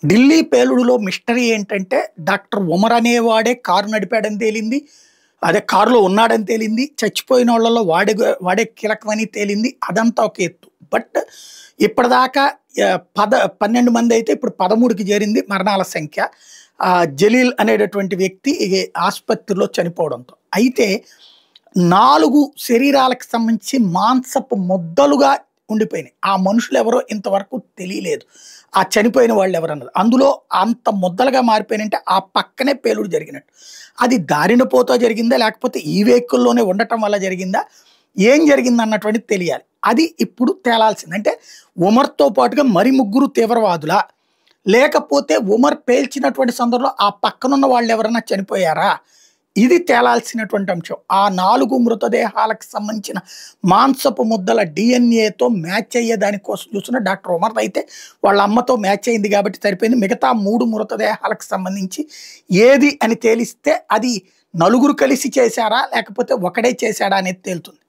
Delhi పేలుడులో mystery ఏంటంటే doctor Umar అనేవాడే car నడిపాడని తేలింది. అదే కారులో ఉన్నాడని తేలింది. చచ్చిపోయిన వాళ్ళలో వాడే కీలకమని తేలింది. అదంతా ఒక ఎత్తు. బట్ ఇప్పటిదాకా 12 మంది అయితే ఇప్పుడు 13కి చేరింది మరణాల సంఖ్య. జలీల్ అనేటటువంటి వ్యక్తి ఆసుపత్రిలో చనిపోవడంతో. అయితే 4 శరీరాలకు సంబంధించి మాంసపు ముద్దలుగా ఉండిపోయినాయి. ఆ మనుషులెవరో ఇంతవరకు తెలియలేదు. ఆ చనిపోయిన వాళ్ళెవరన్నది. అందులో అంత ముద్దలుగా మారిపోయినంటే ఆ పక్కనే పేలుడు జరిగినట్టు. అది దారిన పోతా జరిగిందా? లేకపోతే ఈ వెహికల్‌లోనే ఉండటం వల్ల జరిగిందా? ఏం జరిగిందన్నటువంటిది తెలియాలి. అది ఇప్పుడు తేలాల్సింది. అంటే ఉమర్‌తో పాటుగా మరి ముగ్గురు తీవ్రవాదులా? లేకపోతే ఉమర్ పేల్చినటువంటి సందర్భంలో ఆ పక్కనున్న వాళ్ళెవరన్నా చనిపోయారా? ఇది తేలాల్సినటువంటి అంశం. ఆ 4 మృతదేహాలకు సంబంధించిన మాంసపు ముద్దల డీఎన్ఏతో మ్యాచ్ అయ్యే దానికోసం చూస్తున్న డాక్టర్ ఉమర్ అయితే వాళ్ళ అమ్మతో మ్యాచ్ అయింది కాబట్టి సరిపోయింది. మిగతా 3 మృతదేహాలకు సంబంధించి ఏది అని తేలిస్తే అది నలుగురు కలిసి చేశారా? లేకపోతే ఒకడే చేశాడా అనేది తేలుతుంది.